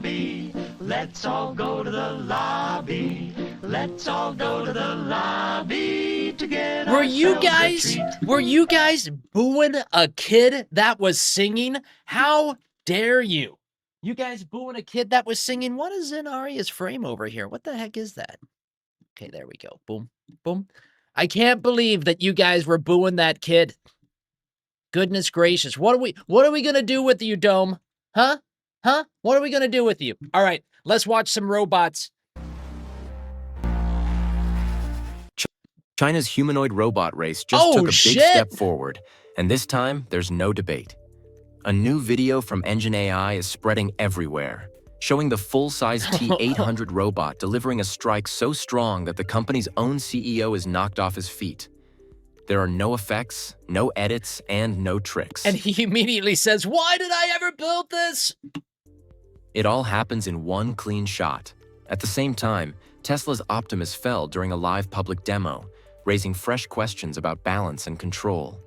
lobby. Let's all go to the lobby. Let's all go to the lobby to get Were you ourselves a guys treat. booing a kid that was singing? How dare you? You guys booing a kid that was singing? What is in Arya's frame over here? What the heck is that? Okay, there we go. Boom, boom. I can't believe that you guys were booing that kid. Goodness gracious. What are we gonna do with you, Dome? Huh? Huh? What are we gonna do with you? All right, let's watch some robots. China's humanoid robot race just took a big step forward, and this time, there's no debate. A new video from Engine AI is spreading everywhere, showing the full-size T-800 robot delivering a strike so strong that the company's own CEO is knocked off his feet. There are no effects, no edits, and no tricks. And he immediately says, "Why did I ever build this?" It all happens in one clean shot. At the same time, Tesla's Optimus fell during a live public demo, raising fresh questions about balance and control.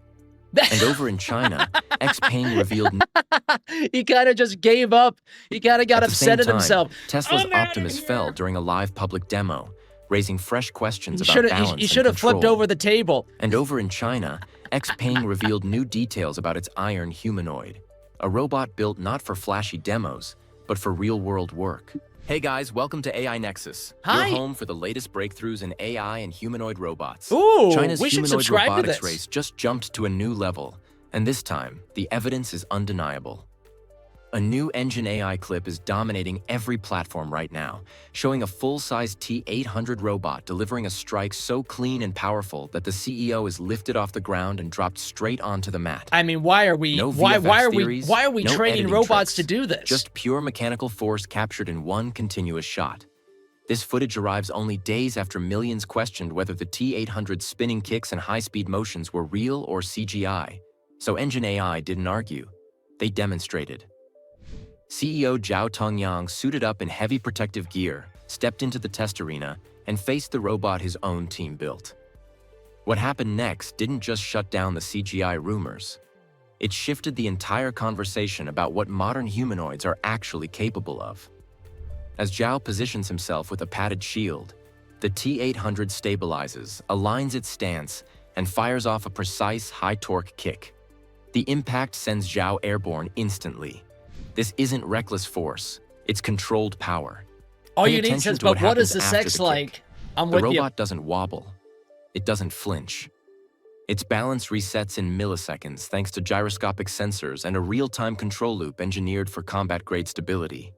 And over in China, XPeng revealed... He kind of just gave up. He kind of got upset at himself. Tesla's Optimus fell during a live public demo, raising fresh questions about balance and control. He should have flipped over the table. And over in China, XPeng revealed new details about its iron humanoid, a robot built not for flashy demos, but for real-world work. Hey guys, welcome to AI Nexus. Hi. Your home for the latest breakthroughs in AI and humanoid robots. Ooh, China's we should humanoid subscribe to robotics this. race just jumped to a new level, and this time, the evidence is undeniable. A new Engine AI clip is dominating every platform right now, showing a full-size T-800 robot delivering a strike so clean and powerful that the CEO is lifted off the ground and dropped straight onto the mat. I mean, why are we No why are theories, we no training editing robots tricks, to do this? Just pure mechanical force captured in one continuous shot. This footage arrives only days after millions questioned whether the T-800's spinning kicks and high-speed motions were real or CGI. So Engine AI didn't argue. They demonstrated. CEO Zhao Tongyang suited up in heavy protective gear, stepped into the test arena, and faced the robot his own team built. What happened next didn't just shut down the CGI rumors. It shifted the entire conversation about what modern humanoids are actually capable of. As Zhao positions himself with a padded shield, the T-800 stabilizes, aligns its stance, and fires off a precise, high-torque kick. The impact sends Zhao airborne instantly. This isn't reckless force, it's controlled power. All Pay you need attention says, to what but what is happens the after sex the like? kick. I'm The with you. robot doesn't wobble. It doesn't flinch. Its balance resets in milliseconds thanks to gyroscopic sensors and a real-time control loop engineered for combat-grade stability.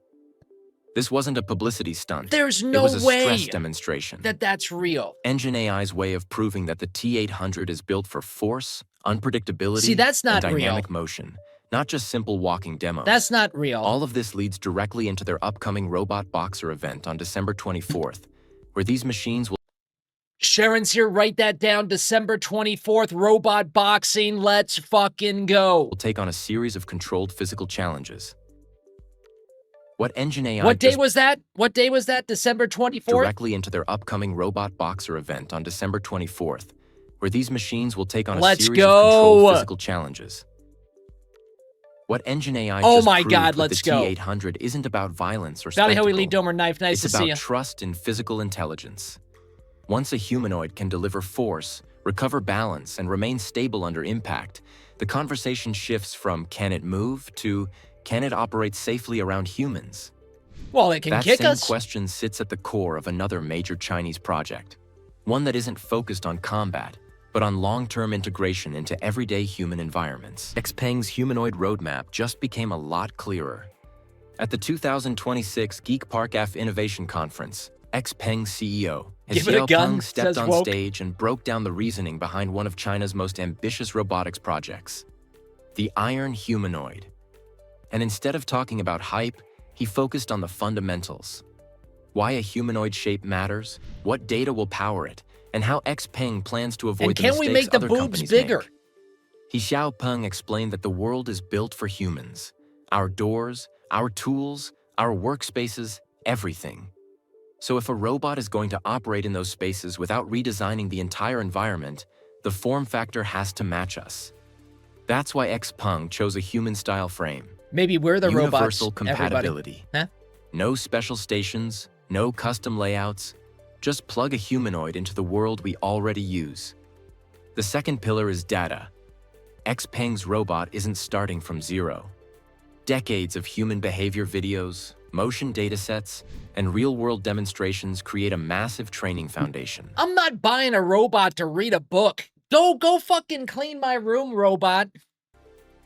This wasn't a publicity stunt. There's no It was a way stress demonstration. that's real. Engine AI's way of proving that the T-800 is built for force, unpredictability, See, that's not and real. dynamic motion, not just simple walking demos. That's not real. All of this leads directly into their upcoming Robot Boxer event on December 24th, where these machines will Sharon's here. Write that down. December 24th, robot boxing. Let's fucking go. take on a series of controlled physical challenges. What Engine AI What day just was that? What day was that? December 24th? directly into their upcoming Robot Boxer event on December 24th, where these machines will take on a Let's series go. of controlled physical challenges. What Engine AI Oh just my proved God, with let's the go. T-800 isn't about violence or Valley spectacle. Hoey Lee Domer Knife. Nice It's to see about you. trust in physical intelligence. Once a humanoid can deliver force, recover balance, and remain stable under impact, the conversation shifts from can it move to can it operate safely around humans? Well, it can That kick same us. question sits at the core of another major Chinese project, one that isn't focused on combat, but on long-term integration into everyday human environments. XPeng's humanoid roadmap just became a lot clearer. At the 2026 Geek Park F Innovation Conference, XPeng CEO Give it a gun, Xiaopeng stepped says on woke. stage and broke down the reasoning behind one of China's most ambitious robotics projects, the Iron Humanoid. And instead of talking about hype, he focused on the fundamentals. Why a humanoid shape matters, what data will power it, and how XPeng plans to avoid And the can we mistakes make the other boobs companies bigger? make. Xiaopeng explained that the world is built for humans. Our doors, our tools, our workspaces, everything. So if a robot is going to operate in those spaces without redesigning the entire environment, the form factor has to match us. That's why XPeng chose a human-style frame. Maybe we're the robots. Universal Everybody. compatibility. Huh? No special stations, no custom layouts, just plug a humanoid into the world we already use. The second pillar is data. XPeng's robot isn't starting from zero. Decades of human behavior videos, motion datasets, and real-world demonstrations create a massive training foundation. I'm not buying a robot to read a book. Go fucking clean my room, robot.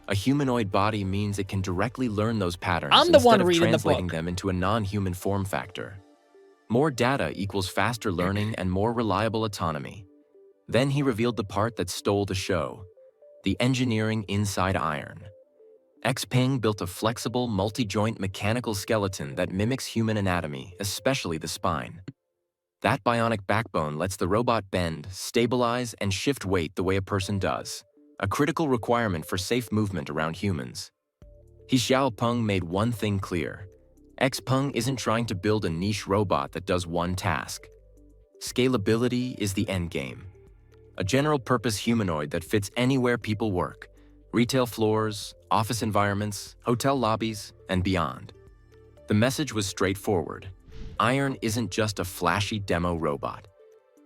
A humanoid body means it can directly learn those patterns I'm the one instead of reading the translating book. them into a non-human form factor. More data equals faster learning and more reliable autonomy. Then he revealed the part that stole the show, the engineering inside iron. XPeng built a flexible, multi-joint mechanical skeleton that mimics human anatomy, especially the spine. That bionic backbone lets the robot bend, stabilize, and shift weight the way a person does, a critical requirement for safe movement around humans. He Xiaopeng made one thing clear. XPeng isn't trying to build a niche robot that does one task. Scalability is the endgame. A general-purpose humanoid that fits anywhere people work, retail floors, office environments, hotel lobbies, and beyond. The message was straightforward. Iron isn't just a flashy demo robot.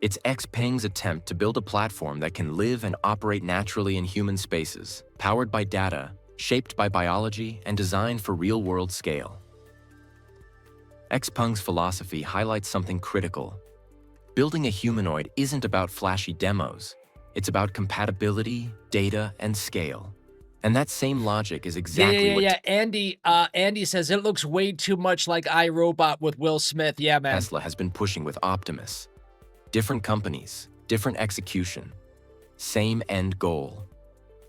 It's XPeng's attempt to build a platform that can live and operate naturally in human spaces, powered by data, shaped by biology, and designed for real-world scale. XPeng's philosophy highlights something critical. Building a humanoid isn't about flashy demos. It's about compatibility, data, and scale. And that same logic is exactly what Andy says it looks way too much like iRobot with Will Smith. Yeah, man. Tesla has been pushing with Optimus. Different companies, different execution, same end goal.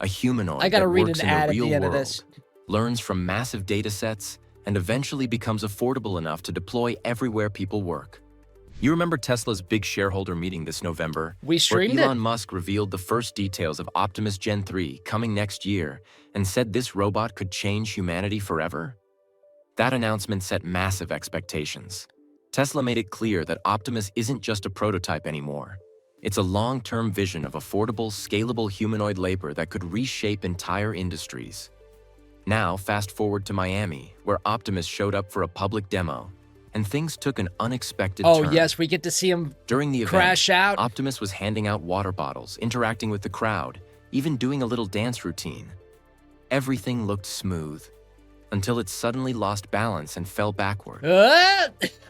A humanoid I gotta that read works an in ad the at real the end of world, this. learns from massive data sets, and eventually becomes affordable enough to deploy everywhere people work. You remember Tesla's big shareholder meeting this November, We where streamed Elon it. Musk revealed the first details of Optimus Gen 3 coming next year and said this robot could change humanity forever? That announcement set massive expectations. Tesla made it clear that Optimus isn't just a prototype anymore. It's a long-term vision of affordable, scalable humanoid labor that could reshape entire industries. Now, fast forward to Miami, where Optimus showed up for a public demo, and things took an unexpected Oh, turn. yes, we get to see him During the event, crash out. Optimus was handing out water bottles, interacting with the crowd, even doing a little dance routine. Everything looked smooth, until it suddenly lost balance and fell backward.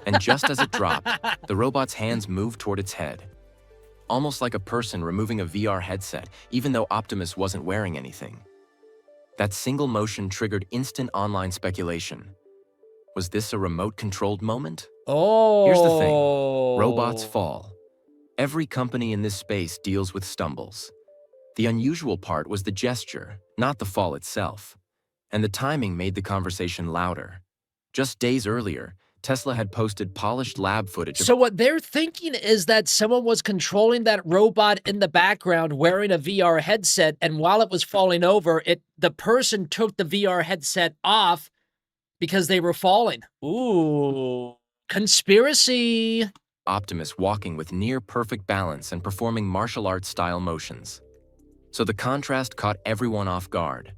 And just as it dropped, the robot's hands moved toward its head. Almost like a person removing a VR headset, even though Optimus wasn't wearing anything. That single motion triggered instant online speculation. Was this a remote-controlled moment? Oh. Here's the thing. Robots fall. Every company in this space deals with stumbles. The unusual part was the gesture, not the fall itself. And the timing made the conversation louder. Just days earlier, Tesla had posted polished lab footage of— So what they're thinking is that someone was controlling that robot in the background wearing a VR headset, and while it was falling over, the person took the VR headset off because they were falling. Ooh. Conspiracy. Optimus walking with near-perfect balance and performing martial arts-style motions. So the contrast caught everyone off guard.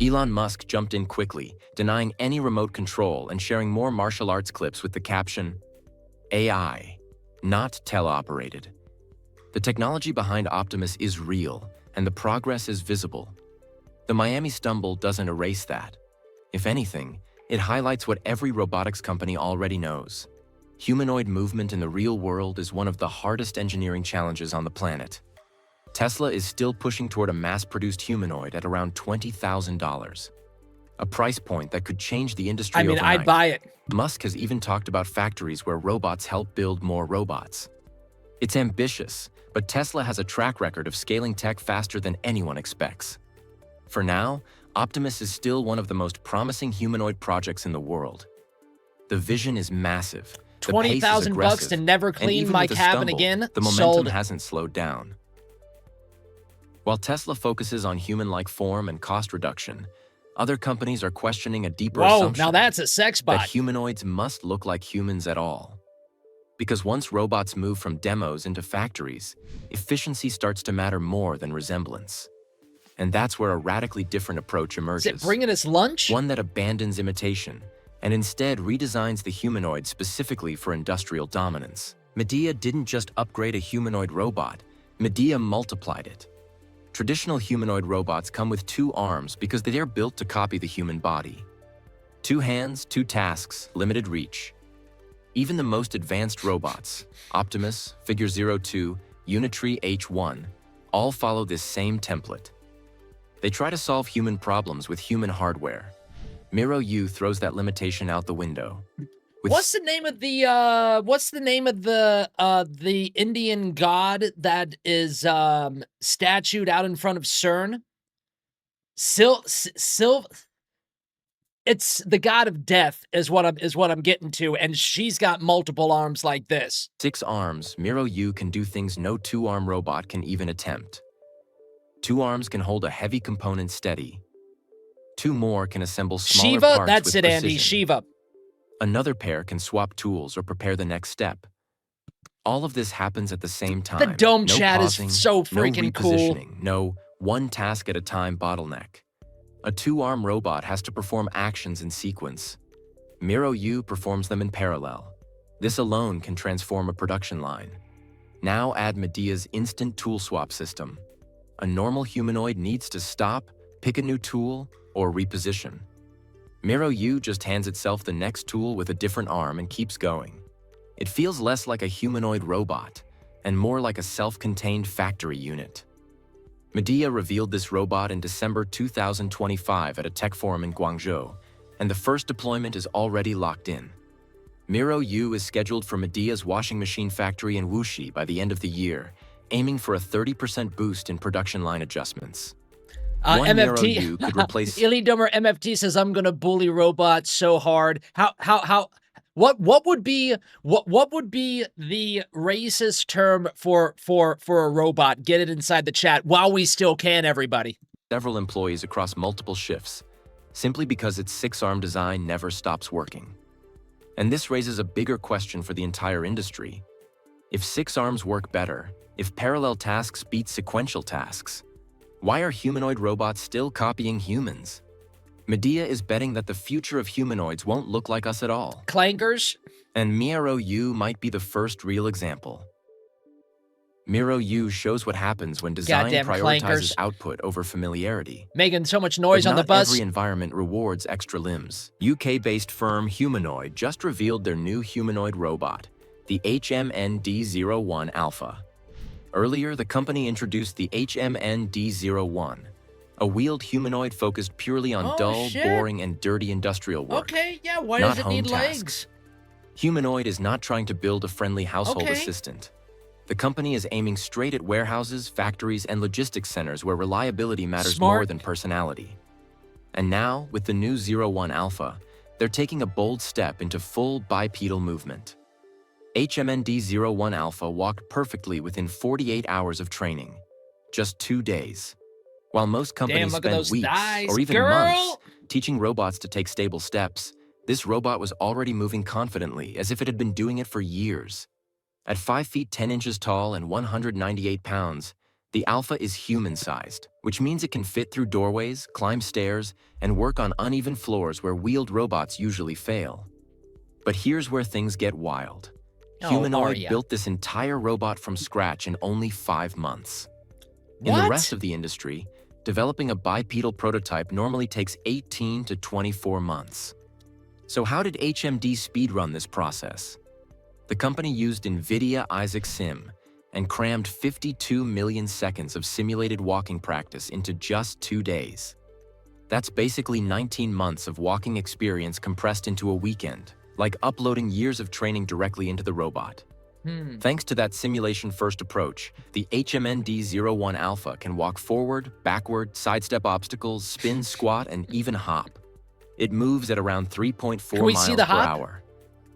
Elon Musk jumped in quickly, denying any remote control and sharing more martial arts clips with the caption, AI, not teleoperated. The technology behind Optimus is real, and the progress is visible. The Miami stumble doesn't erase that. If anything, it highlights what every robotics company already knows. Humanoid movement in the real world is one of the hardest engineering challenges on the planet. Tesla is still pushing toward a mass-produced humanoid at around $20,000. A price point that could change the industry overnight. I'd buy it. Musk has even talked about factories where robots help build more robots. It's ambitious, but Tesla has a track record of scaling tech faster than anyone expects. For now, Optimus is still one of the most promising humanoid projects in the world. The vision is massive. The pace is $20,000 aggressive, to never and clean even my with a cabin stumble, again. the momentum Sold. hasn't slowed down. While Tesla focuses on human-like form and cost reduction, other companies are questioning a deeper Whoa, assumption now that's a sex that bot. humanoids must look like humans at all. Because once robots move from demos into factories, efficiency starts to matter more than resemblance. And that's where a radically different approach Is emerges. it bringing us lunch? One that abandons imitation and instead redesigns the humanoid specifically for industrial dominance. Medea didn't just upgrade a humanoid robot, Medea multiplied it. Traditional humanoid robots come with 2 arms because they are built to copy the human body. 2 hands, 2 tasks, limited reach. Even the most advanced robots, Optimus, Figure 02, Unitree H1, all follow this same template. They try to solve human problems with human hardware. Miro U throws that limitation out the window. What's the name of the Indian god that is statued out in front of CERN? It's the god of death is what I'm getting to, and she's got multiple arms like this. 6 arms, Miro U can do things no 2-arm robot can even attempt. 2 arms can hold a heavy component steady. 2 more can assemble smaller Shiva, parts that's with it, precision. Andy. Shiva. Another pair can swap tools or prepare the next step. All of this happens at the same time. The dome no chat pausing, is so freaking no cool. repositioning, no one task at a time bottleneck. A 2-arm robot has to perform actions in sequence. Miro U performs them in parallel. This alone can transform a production line. Now add Medea's instant tool swap system. A normal humanoid needs to stop, pick a new tool, or reposition. Miro U just hands itself the next tool with a different arm and keeps going. It feels less like a humanoid robot and more like a self-contained factory unit. Medea revealed this robot in December 2025 at a tech forum in Guangzhou, and the first deployment is already locked in. Miro U is scheduled for Medea's washing machine factory in Wuxi by the end of the year, aiming for a 30% boost in production line adjustments. One Miro U could replace Illy-Dumber MFT says, I'm gonna bully robots so hard. What would be the racist term for a robot? Get it inside the chat while we still can, everybody. several employees across multiple shifts, simply because its 6-arm design never stops working. And this raises a bigger question for the entire industry. If 6 arms work better, if parallel tasks beat sequential tasks, why are humanoid robots still copying humans? Medea is betting that the future of humanoids won't look like us at all. Clankers. And Miro U might be the first real example. Miro U shows what happens when design Goddamn prioritizes clankers. output over familiarity. Making so much noise But on the not bus. every environment rewards extra limbs. UK-based firm Humanoid just revealed their new humanoid robot, the HMND-01 Alpha. Earlier, the company introduced the HMND-01, a wheeled humanoid focused purely on Oh, dull, shit. boring, and dirty industrial work. Okay, yeah, why not does it home need tasks. legs? Humanoid is not trying to build a friendly household Okay. assistant. The company is aiming straight at warehouses, factories, and logistics centers where reliability matters Smart. more than personality. And now, with the new 01 Alpha, they're taking a bold step into full bipedal movement. HMND-01 Alpha walked perfectly within 48 hours of training, just 2 days. While most companies look at spend those weeks thighs, or even girl! months teaching robots to take stable steps, this robot was already moving confidently as if it had been doing it for years. At 5 feet 10 inches tall and 198 pounds, the Alpha is human-sized, which means it can fit through doorways, climb stairs, and work on uneven floors where wheeled robots usually fail. But here's where things get wild. Oh, Humanoid Arya. built this entire robot from scratch in only 5 months. In What? the rest of the industry, developing a bipedal prototype normally takes 18 to 24 months. So how did HMD speedrun this process? The company used NVIDIA Isaac Sim and crammed 52 million seconds of simulated walking practice into just 2 days. That's basically 19 months of walking experience compressed into a weekend, like uploading years of training directly into the robot. Thanks to that simulation-first approach, the HMND-01 Alpha can walk forward, backward, sidestep obstacles, spin, squat, and even hop. It moves at around 3.4 Can we miles see the per hop? hour.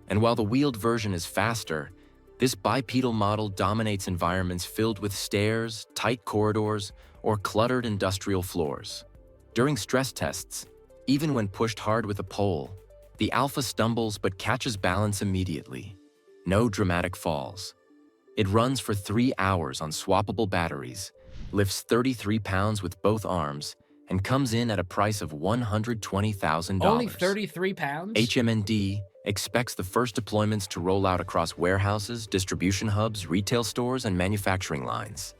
And while the wheeled version is faster, this bipedal model dominates environments filled with stairs, tight corridors, or cluttered industrial floors. During stress tests, even when pushed hard with a pole, the Alpha stumbles but catches balance immediately. No dramatic falls. It runs for 3 hours on swappable batteries, lifts 33 pounds with both arms, and comes in at a price of $120,000. Only 33 pounds? HMND expects the first deployments to roll out across warehouses, distribution hubs, retail stores, and manufacturing lines.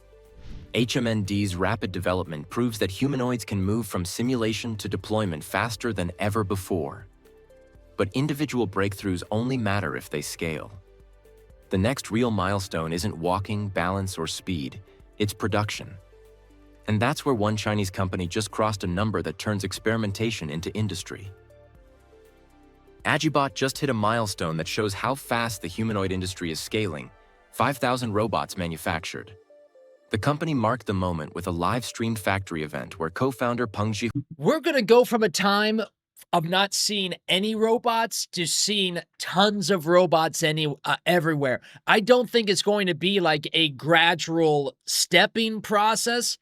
HMND's rapid development proves that humanoids can move from simulation to deployment faster than ever before. But individual breakthroughs only matter if they scale. The next real milestone isn't walking, balance, or speed, it's production. And that's where one Chinese company just crossed a number that turns experimentation into industry. Agibot just hit a milestone that shows how fast the humanoid industry is scaling, 5,000 robots manufactured. The company marked the moment with a live-streamed factory event where co-founder Peng Ji. We're going to go from a time of not seeing any robots to seeing tons of robots everywhere. I don't think it's going to be like a gradual stepping process.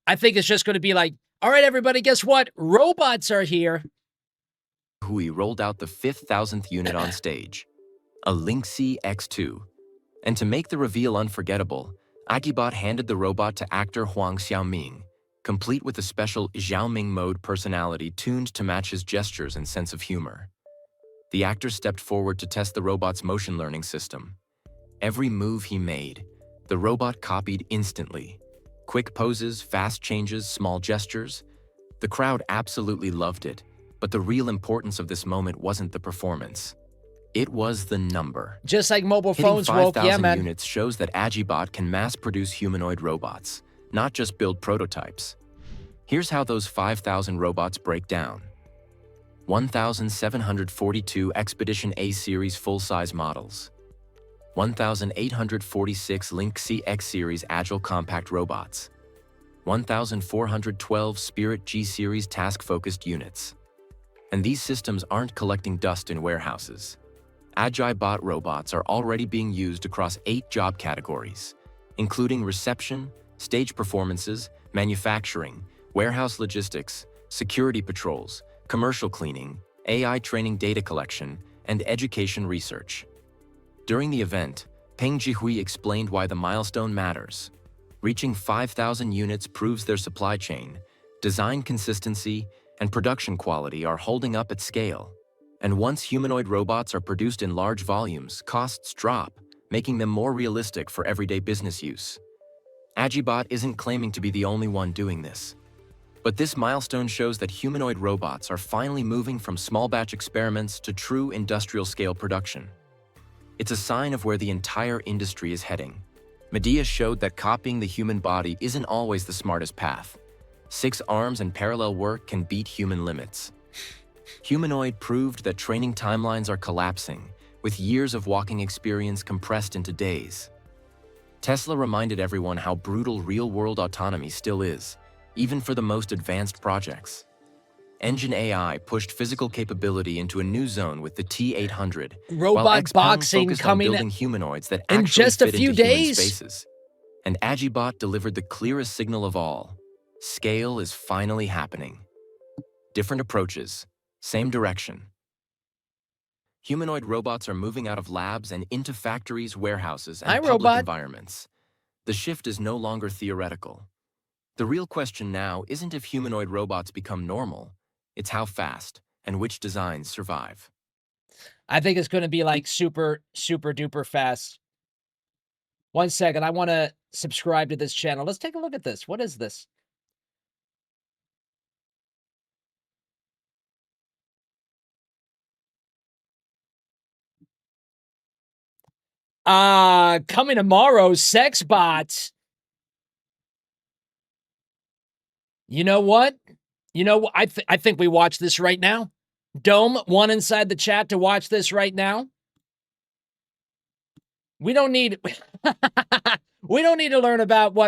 I think it's just going to be like, all right, everybody, guess what? Robots are here. Hui rolled out the 5,000th unit on stage, a Lynxi X2. And to make the reveal unforgettable, Agibot handed the robot to actor Huang Xiaoming, complete with a special Xiaoming mode personality tuned to match his gestures and sense of humor. The actor stepped forward to test the robot's motion learning system. Every move he made, the robot copied instantly. Quick poses, fast changes, small gestures. The crowd absolutely loved it, but the real importance of this moment wasn't the performance. It was the number. Just like mobile phones, Hitting 5,000 man. units shows that Agibot can mass-produce humanoid robots, not just build prototypes. Here's how those 5,000 robots break down. 1,742 Expedition A Series full-size models. 1,846 Lynxi X Series Agile Compact robots. 1,412 Spirit G Series task-focused units. And these systems aren't collecting dust in warehouses. Agibot robots are already being used across 8 job categories, including reception, stage performances, manufacturing, warehouse logistics, security patrols, commercial cleaning, AI training data collection, and education research. During the event, Peng Jihui explained why the milestone matters. Reaching 5,000 units proves their supply chain, design consistency, and production quality are holding up at scale. And once humanoid robots are produced in large volumes, costs drop, making them more realistic for everyday business use. Agibot isn't claiming to be the only one doing this. But this milestone shows that humanoid robots are finally moving from small-batch experiments to true industrial-scale production. It's a sign of where the entire industry is heading. Medea showed that copying the human body isn't always the smartest path. 6 arms and parallel work can beat human limits. Humanoid proved that training timelines are collapsing, with years of walking experience compressed into days. Tesla reminded everyone how brutal real-world autonomy still is, even for the most advanced projects. Engine AI pushed physical capability into a new zone with the T800, Robot while XPeng boxing focused coming on building humanoids that in actually just a fit few into human days. spaces. And Agibot delivered the clearest signal of all. Scale is finally happening. Different approaches, same direction. Humanoid robots are moving out of labs and into factories, warehouses, and public environments. The shift is no longer theoretical. The real question now isn't if humanoid robots become normal, it's how fast and which designs survive. I think it's going to be like super, super duper fast. 1 second. I want to subscribe to this channel. Let's take a look at this. What is this? Coming tomorrow, sex bots. You know what? I think we watch this right now. Dome, one inside the chat to watch this right now. We don't need we don't need to learn about what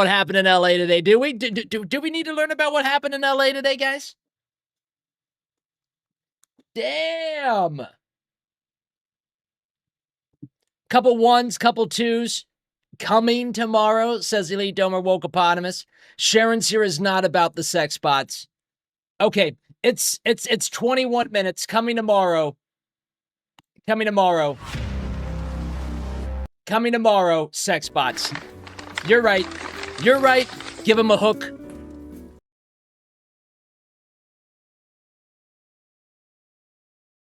happened in LA today, do we? Do we need to learn about what happened in LA today, guys? Damn. Couple ones, couple twos. Coming tomorrow, says Elite Domer Wokepotamus. Sharon's here is not about the sex bots. Okay, it's 21 minutes. Coming tomorrow. Coming tomorrow. Coming tomorrow, sex bots. You're right. You're right. Give them a hook.